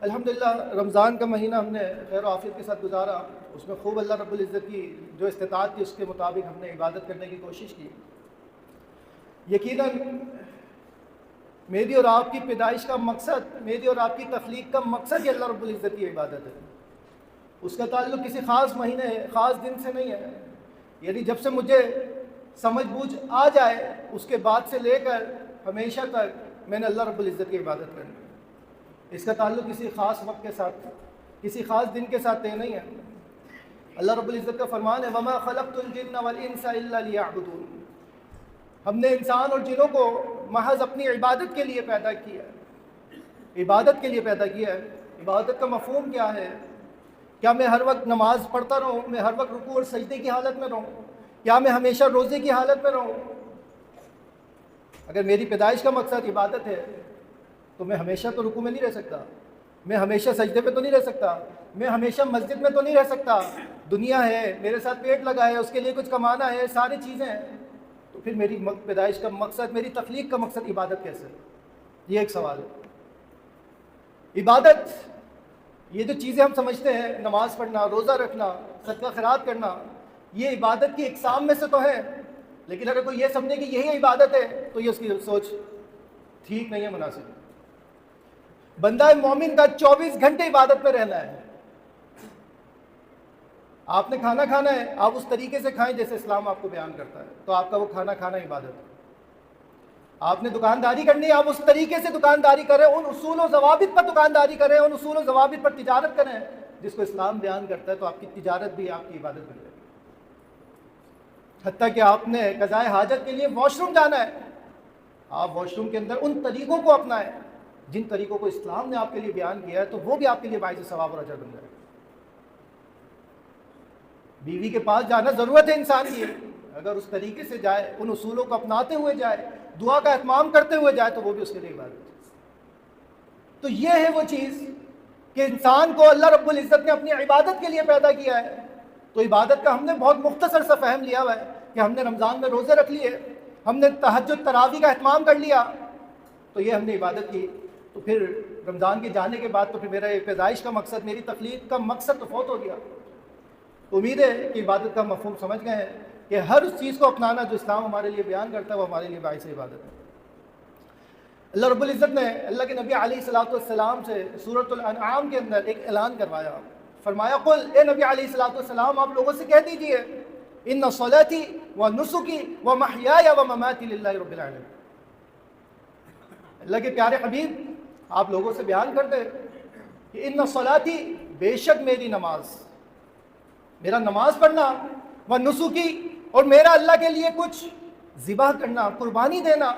الحمدللہ رمضان کا مہینہ ہم نے خیر و عافیت کے ساتھ گزارا. اس میں خوب اللہ رب العزت کی جو استطاعت تھی اس کے مطابق ہم نے عبادت کرنے کی کوشش کی. یقیناً میری اور آپ کی پیدائش کا مقصد، میری اور آپ کی تخلیق کا مقصد یہ اللہ رب العزت کی عبادت ہے. اس کا تعلق کسی خاص مہینے خاص دن سے نہیں ہے. یعنی جب سے مجھے سمجھ بوجھ آ جائے اس کے بعد سے لے کر ہمیشہ تک میں نے اللہ رب العزت کی عبادت کرنی ہے. اس کا تعلق کسی خاص وقت کے ساتھ، کسی خاص دن کے ساتھ طے نہیں ہے. اللہ رب العزت کا فرمان ہے وَمَا خَلَقْتُ الْجِنَّ وَالْإِنسَ إِلَّا لِيَعْبُدُونِ. ہم نے انسان اور جنوں کو محض اپنی عبادت کے لیے پیدا کیا ہے. عبادت کے لیے پیدا کیا ہے. عبادت کا مفہوم کیا ہے؟ کیا میں ہر وقت نماز پڑھتا رہوں؟ میں ہر وقت رکوع اور سجدے کی حالت میں رہوں؟ کیا میں ہمیشہ روزے کی حالت میں رہوں؟ اگر میری پیدائش کا مقصد عبادت ہے تو میں ہمیشہ تو رکوع میں نہیں رہ سکتا، میں ہمیشہ سجدے پہ تو نہیں رہ سکتا، میں ہمیشہ مسجد میں تو نہیں رہ سکتا. دنیا ہے، میرے ساتھ پیٹ لگا ہے، اس کے لیے کچھ کمانا ہے، ساری چیزیں ہیں. تو پھر میری پیدائش کا مقصد، میری تخلیق کا مقصد عبادت کیسے؟ یہ ایک سوال ہے. عبادت، یہ جو چیزیں ہم سمجھتے ہیں، نماز پڑھنا، روزہ رکھنا، صدقہ خیرات کرنا، یہ عبادت کی اقسام میں سے تو ہے. لیکن اگر کوئی یہ سمجھے کہ یہی عبادت ہے تو یہ اس کی سوچ ٹھیک نہیں ہے، مناسب. بندہ مومن کا 24 گھنٹے عبادت میں رہنا ہے. آپ نے کھانا کھانا ہے، آپ اس طریقے سے کھائیں جیسے اسلام آپ کو بیان کرتا ہے، تو آپ کا وہ کھانا کھانا عبادت ہے. آپ نے دکانداری کرنی ہے، آپ اس طریقے سے دکانداری کریں، ان اصول و ضوابط پر دکانداری کریں، ان اصول و ضوابط پر تجارت کریں جس کو اسلام بیان کرتا ہے، تو آپ کی تجارت بھی آپ کی عبادت بن جائے گی. حتیٰ کہ آپ نے قضائے حاجت کے لیے واش روم جانا ہے، آپ واش روم کے اندر ان طریقوں کو اپنائیں جن طریقوں کو اسلام نے آپ کے لیے بیان کیا ہے، تو وہ بھی آپ کے لیے باعث ثواب اور اجر بن جائے گا. بیوی کے پاس جانا ضرورت ہے انسان کی، اگر اس طریقے سے جائے، ان اصولوں کو اپناتے ہوئے جائے، دعا کا اہتمام کرتے ہوئے جائے، تو وہ بھی اس کے لیے عبادت ہے. تو یہ ہے وہ چیز کہ انسان کو اللہ رب العزت نے اپنی عبادت کے لیے پیدا کیا ہے. تو عبادت کا ہم نے بہت مختصر سا فہم لیا ہوا ہے کہ ہم نے رمضان میں روزے رکھ لیے، ہم نے تہجد تراویح کا اہتمام کر لیا، تو یہ ہم نے عبادت کی. تو پھر رمضان کے جانے کے بعد تو پھر میرا پیدائش کا مقصد، میری تخلیق کا مقصد تو فوت ہو گیا. امید ہے کہ عبادت کا مفہوم سمجھ گئے ہیں کہ ہر اس چیز کو اپنانا جو اسلام ہمارے لیے بیان کرتا ہے وہ ہمارے لیے باعث عبادت ہے. اللہ رب العزت نے اللہ کے نبی علیہ الصلوۃ والسلام سے سورۃ الانعام کے اندر ایک اعلان کروایا. فرمایا قل، اے نبی علیہ الصلوۃ والسلام آپ لوگوں سے کہہ دیجئے ان صلاتی و نسکی و محیای و مماتی للہ رب العالمین. اللہ کے پیارے حبیب آپ لوگوں سے بیان کر دیں کہ ان صلاتی، بے شک میری نماز، میرا نماز پڑھنا، و نسکی، اور میرا اللہ کے لیے کچھ ذبح کرنا، قربانی دینا،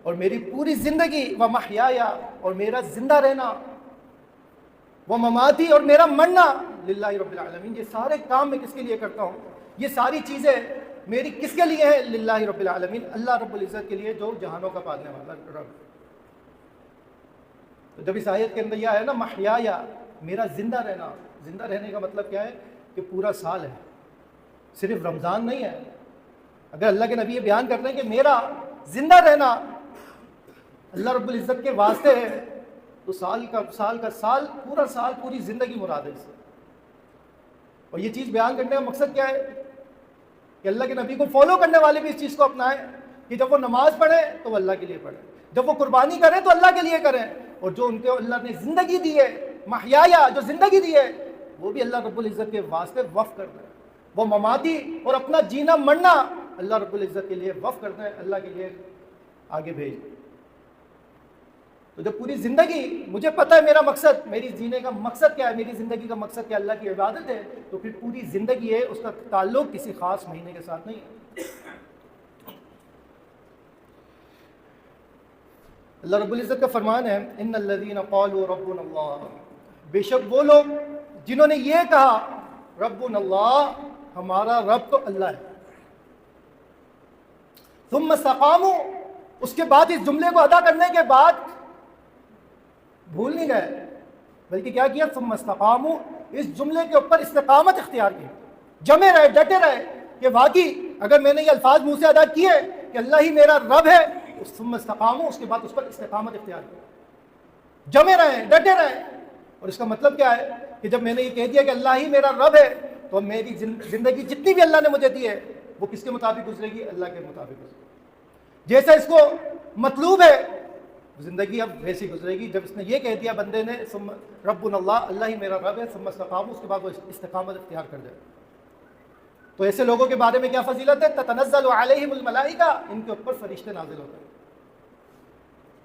اور میری پوری زندگی، و محیایا، اور میرا زندہ رہنا، و مماتی، اور میرا مرنا، للہ رب العالمین. یہ سارے کام میں کس کے لیے کرتا ہوں؟ یہ ساری چیزیں میری کس کے لیے ہیں؟ للہ رب العالمین، اللہ رب العزت کے لیے جو جہانوں کا پالنے والا رب. تو جب اس آیت کے اندر یہ آیا نا محیایا، میرا زندہ رہنا، زندہ رہنے کا مطلب کیا ہے کہ پورا سال ہے، صرف رمضان نہیں ہے. اگر اللہ کے نبی یہ بیان کرتے ہیں کہ میرا زندہ رہنا اللہ رب العزت کے واسطے ہے، تو سال کا سال، پورا سال، پوری زندگی مراد ہے اس سے. اور یہ چیز بیان کرنے کا مقصد کیا ہے کہ اللہ کے نبی کو فالو کرنے والے بھی اس چیز کو اپنائیں کہ جب وہ نماز پڑھیں تو وہ اللہ کے لیے پڑھیں، جب وہ قربانی کریں تو اللہ کے لیے کریں، اور جو ان کو اللہ نے زندگی دی ہے، محیایا، جو زندگی دی ہے، وہ بھی اللہ رب العزت کے واسطے وقف کر دیں. وہ مماتی، اور اپنا جینا مرنا اللہ رب العزت کے لیے وقف کر دیں، اللہ کے لیے آگے بھیج دیں. تو جب پوری زندگی مجھے پتہ ہے میرا مقصد، میری جینے کا مقصد کیا ہے، میری زندگی کا مقصد کیا اللہ کی عبادت ہے، تو پھر پوری زندگی ہے، اس کا تعلق کسی خاص مہینے کے ساتھ نہیں ہے. اللہ رب العزت کا فرمان ہے ان الذین قالوا ربنا اللہ، بے شک وہ لوگ جنہوں نے یہ کہا ربنا اللہ، ہمارا رب تو اللہ ہے، ثم استقاموا، اس کے بعد اس جملے کو ادا کرنے کے بعد بھول نہیں گئے، بلکہ کیا کیا؟ ثم استقاموا، اس جملے کے اوپر استقامت اختیار کی، جمے رہے، ڈٹے رہے کہ واقعی اگر میں نے یہ الفاظ منہ سے ادا کیے کہ اللہ ہی میرا رب ہے، ثم استقاموا، اس کے بعد اس پر استقامت اختیار کی. جمے رہیں، ڈٹے رہیں۔ اور اس کا مطلب کیا ہے کہ جب میں نے یہ کہہ دیا کہ اللہ ہی میرا رب ہے، تو میری زندگی جتنی بھی اللہ نے مجھے دی ہے وہ کس کے مطابق گزرے گی؟ اللہ کے مطابق گزرے گی۔ جیسا اس کو مطلوب ہے زندگی اب ویسی گزرے گی۔ جب اس نے یہ کہہ دیا بندے نے ثم ربنا اللہ، اللہ ہی میرا رب ہے، ثم استقاموا، اس کے بعد وہ استقامت اختیار کر جائے۔ تو ایسے لوگوں کے بارے میں کیا فضیلت ہے؟ تتنزل علیہم الملائکہ، ان کے اوپر فرشتے نازل ہوتے ہیں۔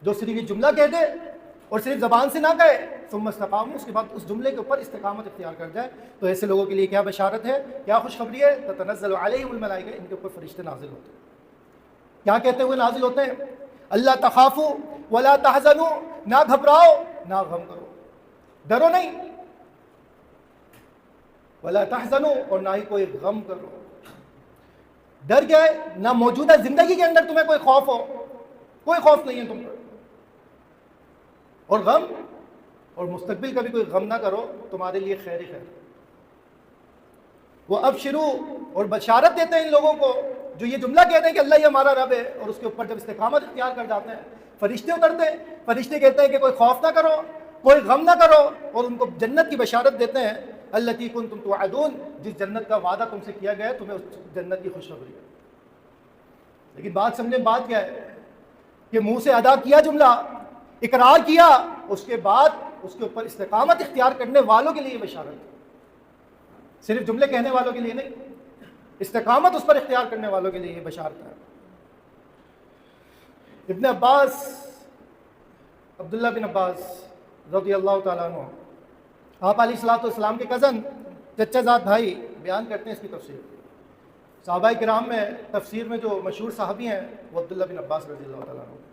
جو صرف یہ جملہ کہہ دے اور صرف زبان سے نہ کہے ثم استقاموا، اس کے بعد اس جملے کے اوپر استقامت اختیار کر جائے، تو ایسے لوگوں کے لیے کیا بشارت ہے، کیا خوشخبری ہے؟ تتنزل علیہم الملائکہ، ان کے اوپر فرشتے نازل ہوتے ہیں۔ کیا کہتے ہوئے نازل ہوتے ہیں؟ اللہ تخافوا ولا تحزنوا، نہ گھبراؤ نہ غم کرو، ڈرو نہیں، ولا تحزنوا، اور نہ ہی کوئی غم کرو۔ ڈر کیا ہے؟ نہ موجودہ زندگی کے اندر تمہیں کوئی خوف ہو، کوئی خوف نہیں ہے تم پر، اور غم اور مستقبل کا بھی کوئی غم نہ کرو، تمہارے لیے خیر ہی خیر۔ وہ ابشروا، اور بشارت دیتے ہیں ان لوگوں کو جو یہ جملہ کہتے ہیں کہ اللہ ہی ہمارا رب ہے، اور اس کے اوپر جب استقامت اختیار کر جاتے ہیں فرشتے اترتے ہیں، فرشتے کہتے ہیں کہ کوئی خوف نہ کرو، کوئی غم نہ کرو، اور ان کو جنت کی بشارت دیتے ہیں، التی کنتم توعدون، جس جنت کا وعدہ تم سے کیا گیا ہے تمہیں اس جنت کی خوشخبری ہے۔ لیکن بات سمجھیں، بات کیا ہے کہ منہ سے ادا کیا جملہ، اقرار کیا، اس کے بعد اس کے اوپر استقامت اختیار کرنے والوں کے لیے یہ بشارت ہے، صرف جملے کہنے والوں کے لیے نہیں، استقامت اس پر اختیار کرنے والوں کے لیے یہ بشارت ہے۔ ابن عباس، عبداللہ بن عباس رضی اللہ تعالیٰ عنہ، آپ علیہ الصلوۃ والسلام کے کزن، چچا زاد بھائی، بیان کرتے ہیں اس کی تفسیر۔ صحابہ کرام میں تفسیر میں جو مشہور صحابی ہیں وہ عبداللہ بن عباس رضی اللہ تعالیٰ عنہ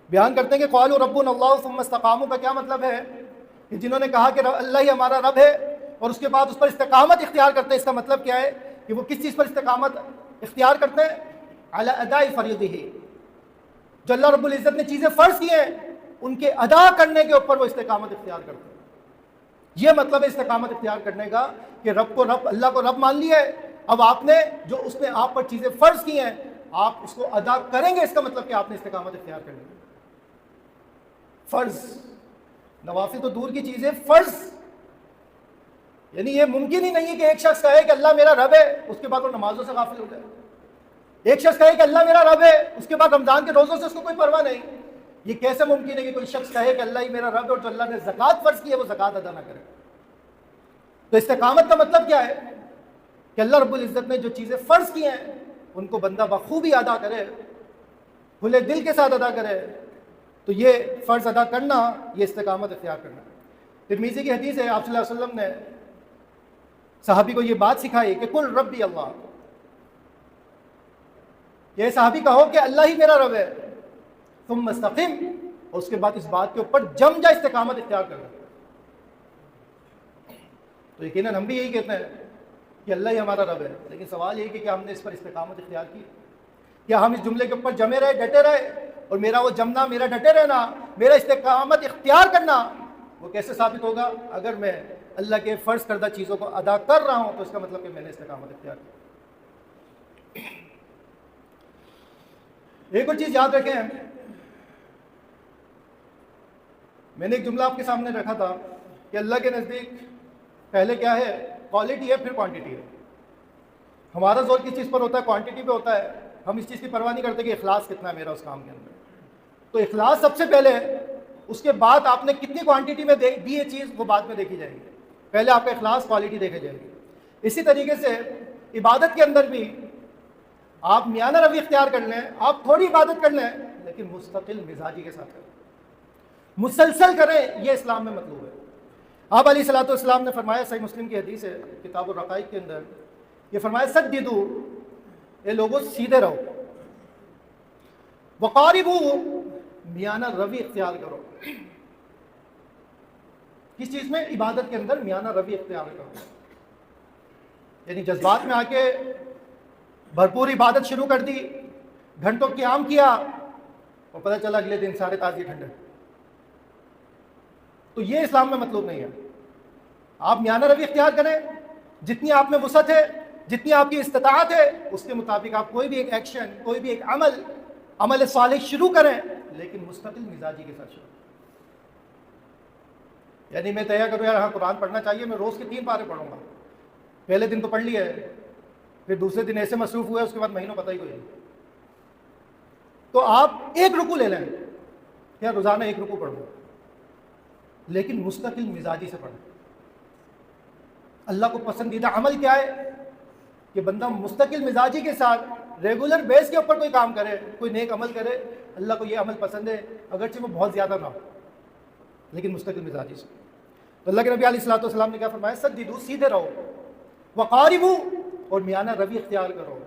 بیان کرتے ہیں کہ قالوا ربنا اللہ ثم استقاموا کا کیا مطلب ہے کہ جنہوں نے کہا کہ اللہ ہی ہمارا رب ہے اور اس کے بعد اس پر استقامت اختیار کرتے ہیں، اس کا مطلب کیا ہے کہ وہ کس چیز پر استقامت اختیار کرتے ہیں؟ علی اداء فریضہ، جو اللہ رب العزت نے چیزیں فرض کی ہیں ان کے ادا کرنے کے اوپر وہ استقامت اختیار کرتے ہیں۔ یہ مطلب ہے استقامت اختیار کرنے کا کہ رب کو رب، اللہ کو رب مان لیا ہے، اب آپ نے جو اس نے آپ پر چیزیں فرض کی ہیں آپ اس کو ادا کریں گے، اس کا مطلب کہ آپ نے استقامت اختیار کرنی ہے۔ فرض، نوافل تو دور کی چیز ہے، فرض یعنی یہ ممکن ہی نہیں ہے کہ ایک شخص کہے کہ اللہ میرا رب ہے اس کے بعد وہ نمازوں سے غافل ہو جائے، ایک شخص کہے کہ اللہ میرا رب ہے اس کے بعد رمضان کے روزوں سے اس کو کوئی پرواہ نہیں۔ یہ کیسے ممکن ہے کہ کوئی شخص کہے کہ اللہ ہی میرا رب ہے اور جو اللہ نے زکوٰۃ فرض کی ہے وہ زکوٰۃ ادا نہ کرے؟ تو استقامت کا مطلب کیا ہے کہ اللہ رب العزت نے جو چیزیں فرض کی ہیں ان کو بندہ بخوبی ادا کرے، کھلے دل کے ساتھ ادا کرے، تو یہ فرض ادا کرنا یہ استقامت اختیار کرنا۔ ترمذی کی حدیث ہے، آپ صلی اللہ علیہ وسلم نے صحابی کو یہ بات سکھائی کہ قل ربی اللہ، یہ صحابی کہو کہ اللہ ہی میرا رب ہے، ثم استقم، اور اس کے بعد اس بات کے اوپر جم جا استقامت اختیار کرنا۔ تو یقیناً ہم بھی یہی کہتے ہیں کہ اللہ ہی ہمارا رب ہے، لیکن سوال یہ ہے کہ کیا ہم نے اس پر استقامت اختیار کی؟ کیا ہم اس جملے کے اوپر جمے رہے، ڈٹے رہے؟ اور میرا وہ جمنا، میرا ڈٹے رہنا، میرا استقامت اختیار کرنا وہ کیسے ثابت ہوگا؟ اگر میں اللہ کے فرض کردہ چیزوں کو ادا کر رہا ہوں تو اس کا مطلب کہ میں نے استقامت اختیار کی۔ ایک اور چیز یاد رکھیں، میں نے ایک جملہ آپ کے سامنے رکھا تھا کہ اللہ کے نزدیک پہلے کیا ہے؟ کوالٹی ہے، پھر کوانٹٹی ہے۔ ہمارا زور کس چیز پر ہوتا ہے؟ کوانٹٹی پہ ہوتا ہے۔ ہم اس چیز کی پرواہ نہیں کرتے کہ اخلاص کتنا ہے میرا اس کام کے اندر، تو اخلاص سب سے پہلے ہے، اس کے بعد آپ نے کتنی کوانٹٹی میں دی یہ چیز وہ بعد میں دیکھی جائے گی، پہلے آپ کا اخلاص، کوالٹی دیکھی جائے گی۔ اسی طریقے سے عبادت کے اندر بھی آپ میانہ روی اختیار کر لیں، آپ تھوڑی عبادت کر لیں لیکن مستقل مزاجی کے ساتھ کریں، مسلسل کریں، یہ اسلام میں مطلوب ہے۔ آپ علیہ الصلوۃ والسلام نے فرمایا، صحیح مسلم کی حدیث ہے کتاب الرقائق کے اندر، یہ فرمایا سددو، اے لوگوں سیدھے رہو، وقاربو، میانہ روی اختیار کرو۔ کس چیز میں؟ عبادت کے اندر میانہ روی اختیار کرو، یعنی جذبات میں آ کے بھرپور عبادت شروع کر دی، گھنٹوں قیام کیا اور پتہ چلا اگلے دن سارے تازی ٹھنڈے، تو یہ اسلام میں مطلوب نہیں ہے۔ آپ میانہ روی اختیار کریں، جتنی آپ میں وسعت ہے، جتنی آپ کی استطاعت ہے اس کے مطابق آپ کوئی بھی ایک ایکشن، کوئی بھی ایک عمل صالح شروع کریں، لیکن مستقل مزاجی کے ساتھ شروع۔ یعنی میں طے کروں یار ہاں قرآن پڑھنا چاہیے، میں روز کے 3 پارے پڑھوں گا، پہلے دن تو پڑھ لیا ہے، پھر دوسرے دن ایسے مصروف ہوئے اس کے بعد مہینوں پتہ ہی کوئی نہیں۔ تو آپ ایک رکوع لے لیں، یا روزانہ 1 رکوع پڑھو، لیکن مستقل مزاجی سے پڑھیں۔ اللہ کو پسندیدہ عمل کیا ہے کہ بندہ مستقل مزاجی کے ساتھ ریگولر بیس کے اوپر کوئی کام کرے، کوئی نیک عمل کرے۔ اللہ کو یہ عمل پسند ہے، اگرچہ وہ بہت زیادہ نہ ہو، لیکن مستقل مزاجی سے۔ تو اللہ کے نبی علیہ الصلوۃ والسلام نے کیا فرمایا؟ سددوا، سیدھے رہو، وقاربوا، اور میانہ روی اختیار کرو،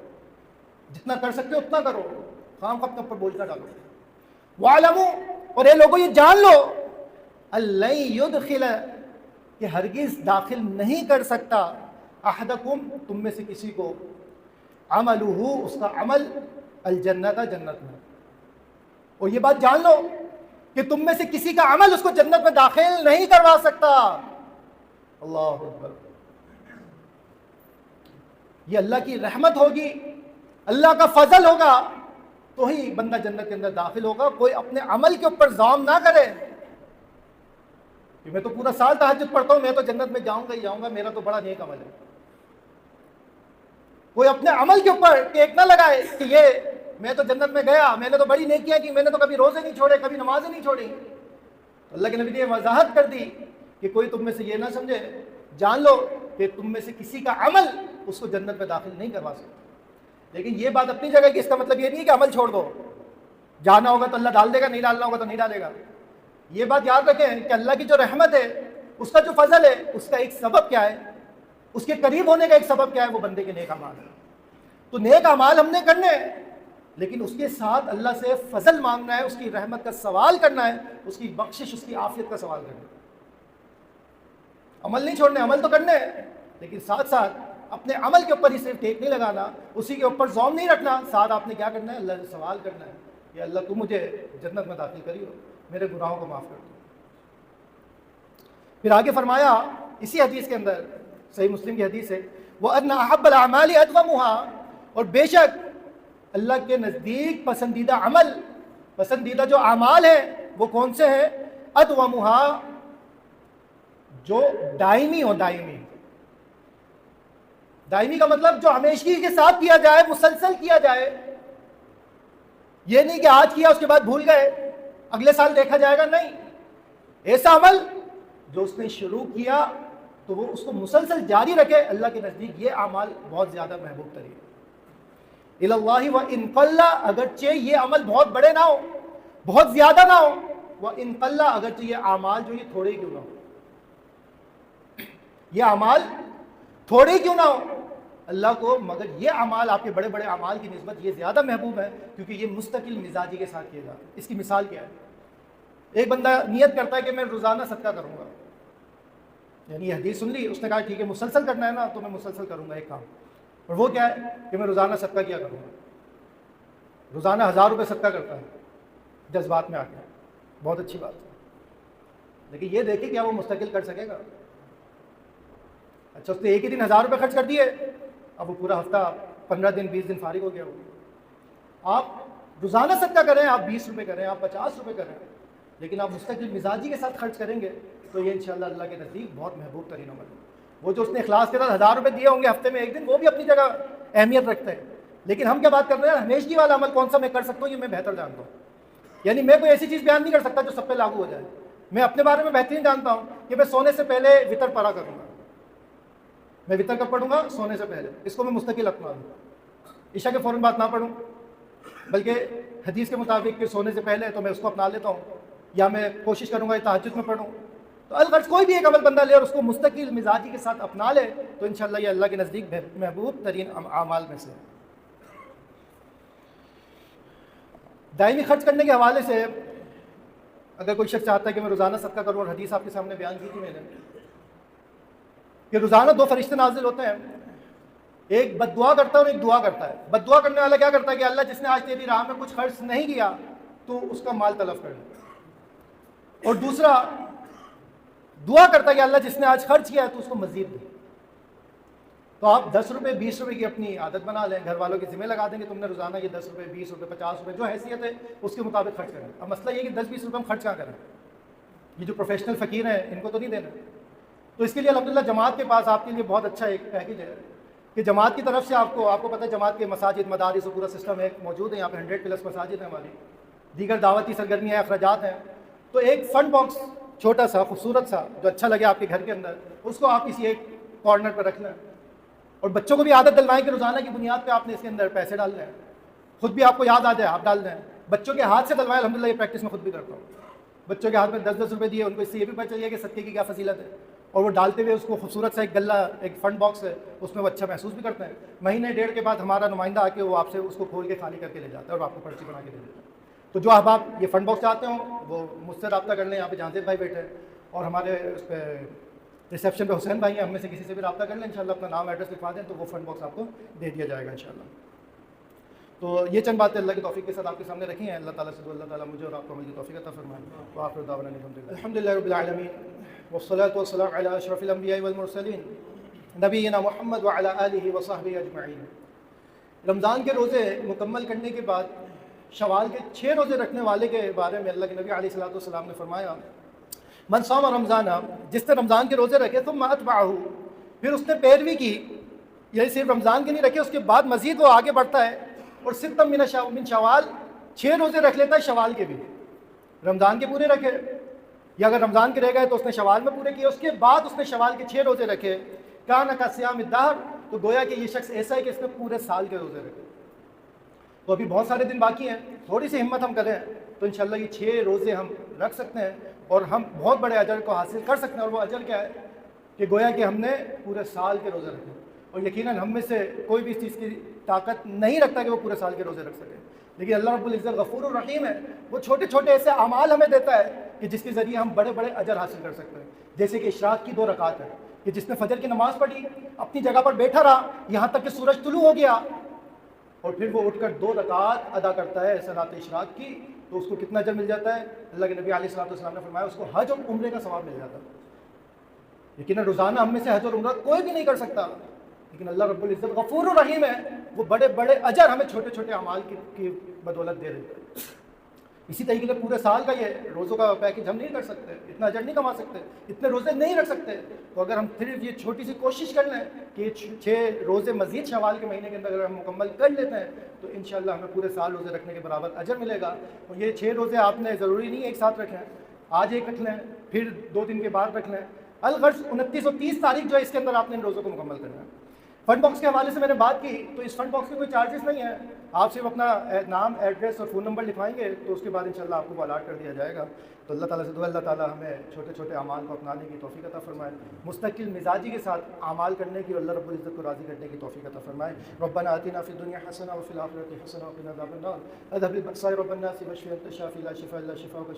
جتنا کر سکتے ہو اتنا کرو، کام اپنے اوپر بوجھ نہ ڈالو۔ وَاعْلَمُوا، اور اے لوگوں یہ جان لو، الَّن يُدْخِلَ، کہ ہرگز داخل نہیں کر سکتا، احدکم، تم میں سے کسی کو، عملہ، اس کا عمل، الجنت، جنت میں۔ اور یہ بات جان لو کہ تم میں سے کسی کا عمل اس کو جنت میں داخل نہیں کروا سکتا۔ اللہ اکبر، یہ اللہ کی رحمت ہوگی، اللہ کا فضل ہوگا تو ہی بندہ جنت کے اندر داخل ہوگا۔ کوئی اپنے عمل کے اوپر ظلم نہ کرے کہ میں تو پورا سال تہجد پڑھتا ہوں، میں تو جنت میں جاؤں گا ہی جاؤں گا، میرا تو بڑا نیک عمل ہے۔ کوئی اپنے عمل کے اوپر ٹیک نہ لگائے کہ یہ میں تو جنت میں گیا، میں نے تو بڑی نیکیاں کی، میں نے تو کبھی روزے نہیں چھوڑے، کبھی نمازیں نہیں چھوڑی۔ اللہ کے نبی نے یہ وضاحت کر دی کہ کوئی تم میں سے یہ نہ سمجھے، جان لو کہ تم میں سے کسی کا عمل اس کو جنت میں داخل نہیں کروا سکتا۔ لیکن یہ بات اپنی جگہ کہ اس کا مطلب یہ نہیں کہ عمل چھوڑ دو، جانا ہوگا تو اللہ ڈال دے گا، نہیں ڈالنا ہوگا تو نہیں ڈالے گا۔ یہ بات یاد رکھیں کہ اللہ کی جو رحمت ہے، اس کا جو فضل ہے، اس کا ایک سبب کیا ہے، اس کے قریب ہونے کا ایک سبب کیا ہے، وہ بندے کے نیک اعمال ہے۔ تو نیک اعمال ہم نے کرنے ہیں، لیکن اس کے ساتھ اللہ سے فضل مانگنا ہے، اس کی رحمت کا سوال کرنا ہے، اس کی بخشش، اس کی عافیت کا سوال کرنا ہے۔ عمل نہیں چھوڑنے، عمل تو کرنے ہیں، لیکن ساتھ ساتھ اپنے عمل کے اوپر ہی صرف ٹیک نہیں لگانا، اسی کے اوپر زوم نہیں رکھنا، ساتھ آپ نے کیا کرنا ہے؟ اللہ سے سوال کرنا ہے کہ اللہ تو مجھے جنت میں داخل کری ہو، میرے گناہوں کو معاف کر دو۔ پھر آگے فرمایا اسی حدیث کے اندر، صحیح مسلم کی حدیث ہے، وَأَنَّ أَحَبَّ الْأَعْمَالِ أَدْوَمُهَا، اور بے شک اللہ کے نزدیک پسندیدہ عمل، پسندیدہ جو اعمال ہیں وہ کون سے ہیں؟ أَدْوَمُهَا، جو دائمی ہو، دائمی۔ دائمی کا مطلب جو ہمیشگی کے ساتھ کیا جائے، مسلسل کیا جائے۔ یہ نہیں کہ آج کیا اس کے بعد بھول گئے، اگلے سال دیکھا جائے گا، نہیں۔ ایسا عمل جو اس نے شروع کیا تو وہ اس کو مسلسل جاری رکھے، اللہ کے نزدیک یہ اعمال بہت زیادہ محبوب ترین۔ الی اللہ وان قل، اگرچہ یہ عمل بہت بڑے نہ ہو، بہت زیادہ نہ ہو، وان قل، اگرچہ یہ اعمال جو یہ تھوڑے کیوں نہ ہو، یہ اعمال تھوڑے کیوں نہ ہو اللہ کو، مگر یہ اعمال آپ کے بڑے بڑے اعمال کی نسبت یہ زیادہ محبوب ہے، کیونکہ یہ مستقل مزاجی کے ساتھ کیا جاتا ہے۔ اس کی مثال کیا ہے؟ ایک بندہ نیت کرتا ہے کہ میں روزانہ صدقہ کروں گا، یعنی یہ حدیث سن لی، اس نے کہا ٹھیک ہے مسلسل کرنا ہے نا تو میں مسلسل کروں گا ایک کام، اور وہ کیا ہے کہ میں روزانہ صدقہ کیا کروں گا، روزانہ 1000 روپے صدقہ کرتا ہے جذبات میں آ کے، بہت اچھی بات ہے، لیکن یہ دیکھیں کیا وہ مستقل کر سکے گا؟ اچھا اس نے ایک ہی دن 1000 روپے خرچ کر دیے، اب وہ پورا ہفتہ 15 دن 20 دن فارغ ہو گیا ہوگا۔ آپ روزانہ صدقہ کریں، آپ 20 روپے کریں، آپ 50 روپے کریں، لیکن آپ مستقل مزاجی کے ساتھ خرچ کریں گے تو یہ انشاءاللہ اللہ کے نزدیک بہت محبوب ترین عمل ہے۔ وہ جو اس نے اخلاص کے ساتھ 1000 روپے دیے ہوں گے ہفتے میں ایک دن، وہ بھی اپنی جگہ اہمیت رکھتے ہیں، لیکن ہم کیا بات کر رہے ہیں؟ ہمیشگی والا عمل کون سا میں کر سکتا ہوں یہ میں بہتر جانتا ہوں، یعنی میں کوئی ایسی چیز بیان نہیں کر سکتا جو سب پہ لاگو ہو جائے۔ میں اپنے بارے میں بہترین جانتا ہوں کہ میں سونے سے پہلے وطر پڑھا کروں گا، میں وطر کب پڑھوں گا؟ سونے سے پہلے، اس کو میں مستقل اپنا لوں، عشاء کے فوراً بعد نہ پڑھوں، بلکہ حدیث کے مطابق کہ سونے سے پہلے تو میں اس کو اپنا لیتا ہوں، یا میں کوشش کروں گا تہجد میں پڑھوں۔ تو الغرض کوئی بھی ایک عمل بندہ لے اور اس کو مستقل مزاجی کے ساتھ اپنا لے تو انشاءاللہ یہ اللہ کے نزدیک محبوب ترین اعمال میں سے۔ دائمی خرچ کرنے کے حوالے سے اگر کوئی شخص چاہتا ہے کہ میں روزانہ صدقہ کروں، اور حدیث آپ کے سامنے بیان کی تھی میں نے کہ روزانہ 2 فرشتے نازل ہوتے ہیں، ایک بد دعا کرتا ہے اور ایک دعا کرتا ہے۔ بد دعا کرنے والا کیا کرتا ہے کہ اللہ جس نے آج تیری راہ میں کچھ خرچ نہیں کیا تو اس کا مال تلف کر لے، اور دوسرا دعا کرتا ہے کہ اللہ جس نے آج خرچ کیا ہے تو اس کو مزید دے۔ تو آپ 10 روپے 20 روپے کی اپنی عادت بنا لیں، گھر والوں کے ذمہ لگا دیں کہ تم نے روزانہ یہ 10 روپے 20 روپے 50 روپے جو حیثیت ہے اس کے مطابق خرچ کریں۔ اب مسئلہ یہ کہ 10-20 روپے ہم خرچ کہاں کریں؟ یہ جو پروفیشنل فقیر ہیں ان کو تو نہیں دینا. تو اس کے لیے الحمدللہ جماعت کے پاس آپ کے لیے بہت اچھا ایک پیکیج ہے کہ جماعت کی طرف سے آپ کو پتہ ہے جماعت کے مساجد مدارس و پورا سسٹم ایک موجود ہے. یہاں پہ 100+ مساجد ہیں ہماری, دیگر دعوتی سرگرمیاں اخراجات ہیں. تو ایک فنڈ باکس چھوٹا سا خوبصورت سا جو اچھا لگے آپ کے گھر کے اندر, اس کو آپ کسی ایک کارنر پہ رکھ لیں, اور بچوں کو بھی عادت دلوائیں کہ روزانہ کی بنیاد پہ آپ نے اس کے اندر پیسے ڈالنے ہیں. خود بھی آپ کو یاد آ جائے آپ ڈال دیں. بچوں کے ہاتھ سے ڈلوائیں, الحمدللہ یہ پریکٹس میں خود بھی کرتا ہوں. بچوں کے ہاتھ میں 10-10 روپے دیے, ان کو اس سے یہ بھی پتہ چلیے کہ صدقے کی کیا فضیلت ہے, اور وہ ڈالتے ہوئے اس کو خوبصورت سا ایک گلہ ایک فنڈ باکس ہے اس میں وہ اچھا محسوس بھی کرتے ہیں. مہینے ڈیڑھ کے بعد ہمارا نمائندہ آ کے وہ آپ سے اس کو کھول کے خالی کر کے لے جاتا ہے اور آپ کو پرچی بنا کے دے دیتا ہے. تو جو احباب یہ فنڈ باکس چاہتے ہوں وہ مجھ سے رابطہ کر لیں. یہاں پہ جانتے بھائی بیٹھے ہیں, اور ہمارے اس پہ ریسیپشن پہ حسین بھائی ہیں, ہم میں سے کسی سے بھی رابطہ کر لیں انشاءاللہ, اپنا نام ایڈریس لکھوا دیں تو وہ فنڈ باکس آپ کو دے دیا جائے گا انشاءاللہ. تو یہ چند باتیں اللہ کی توفیق کے ساتھ آپ کے سامنے رکھی ہیں. اللہ تعالیٰ سے اللہ تعالیٰ مجھے اور آپ کو عمل کی توفیق عطا فرمائے. وآخر دعوانا الحمدللہ رب العالمین والصلاة والسلام علی اشرف الانبیاء والمرسلین نبینا محمد وعلی آلہ وصحبہ اجمعین. رمضان کے روزے مکمل کرنے کے بعد شوال کے 6 روزے رکھنے والے کے بارے میں اللہ کے نبی علیہ الصلوۃ والسلام نے فرمایا, من صام رمضان, جس نے رمضان کے روزے رکھے, ثم اتبعہ, پھر اس نے پیروی کی, یعنی صرف رمضان کے نہیں رکھے, اس کے بعد مزید وہ آگے بڑھتا ہے اور ستا من شوال, 6 روزے رکھ لیتا ہے شوال کے بھی. رمضان کے پورے رکھے, یا اگر رمضان کے رہ گئے تو اس نے شوال میں پورے کیے, اس کے بعد اس نے شوال کے 6 روزے رکھے, کان کصیام الدہر, تو گویا کہ یہ شخص ایسا ہے کہ اس نے پورے سال کے روزے رکھے. تو ابھی بہت سارے دن باقی ہیں, تھوڑی سی ہمت ہم کریں تو انشاءاللہ یہ 6 روزے ہم رکھ سکتے ہیں اور ہم بہت بڑے اجر کو حاصل کر سکتے ہیں. اور وہ اجر کیا ہے کہ گویا کہ ہم نے پورے سال کے روزے رکھے, اور یقیناً ہم میں سے کوئی بھی اس چیز کی طاقت نہیں رکھتا کہ وہ پورے سال کے روزے رکھ سکے, لیکن اللہ رب العزت غفور الرحیم ہے. وہ چھوٹے چھوٹے ایسے اعمال ہمیں دیتا ہے کہ جس کے ذریعے ہم بڑے بڑے اجر حاصل کر سکتے ہیں. جیسے کہ اشراق کی 2 رکعت ہے, کہ جس نے فجر کی نماز پڑھی, اپنی جگہ پر بیٹھا رہا یہاں تک کہ سورج طلوع ہو گیا, اور پھر وہ اٹھ کر 2 رکعت ادا کرتا ہے صلاۃ اشراق کی, تو اس کو کتنا اجر مل جاتا ہے؟ اللہ کے نبی علیہ الصلوۃ والسلام نے فرمایا اس کو حج اور عمرے کا ثواب مل جاتا ہے. لیکن روزانہ ہم میں سے حج اور عمرہ کوئی بھی نہیں کر سکتا, لیکن اللہ رب العزت غفور الرحیم ہے, وہ بڑے بڑے اجر ہمیں چھوٹے چھوٹے اعمال کی بدولت دے رہے ہیں. اسی طریقے سے پورے سال کا یہ روزوں کا پیکیج ہم نہیں کر سکتے, اتنا اجر نہیں کما سکتے, اتنے روزے نہیں رکھ سکتے. تو اگر ہم صرف یہ چھوٹی سی کوشش کر لیں کہ یہ 6 روزے مزید شوال کے مہینے کے اندر اگر ہم مکمل کر لیتے ہیں تو انشاءاللہ ہمیں پورے سال روزے رکھنے کے برابر اجر ملے گا. اور یہ 6 روزے آپ نے ضروری نہیں ایک ساتھ رکھیں, آج ایک رکھ لیں, پھر 2 دن کے بعد رکھ لیں. الغرض 29 اور 30 تاریخ جو ہے اس کے اندر آپ نے ان روزوں کو مکمل کرنا ہے. فنڈ باکس کے حوالے سے میں نے بات کی, تو اس فنڈ باکس کے کوئی چارجز نہیں ہیں, آپ صرف اپنا نام ایڈریس اور فون نمبر لکھوائیں گے تو اس کے بعد انشاءاللہ آپ کو وہ الاٹ کر دیا جائے گا. تو اللہ تعالیٰ سے دعا اللہ تعالیٰ ہمیں چھوٹے چھوٹے اعمال کو اپنانے کی توفیق عطا فرمائے, مستقل مزاجی کے ساتھ اعمال کرنے کی اور اللہ رب العزت کو راضی کرنے کی توفیق عطا فرمائے. ربنا آتنا فی الدنیا حسنہ وفی الآخرۃ حسنہ وقنا عذاب النار. اذهب البأساء رب الناس واشف انت الشافی لا شفاء الا شفاءک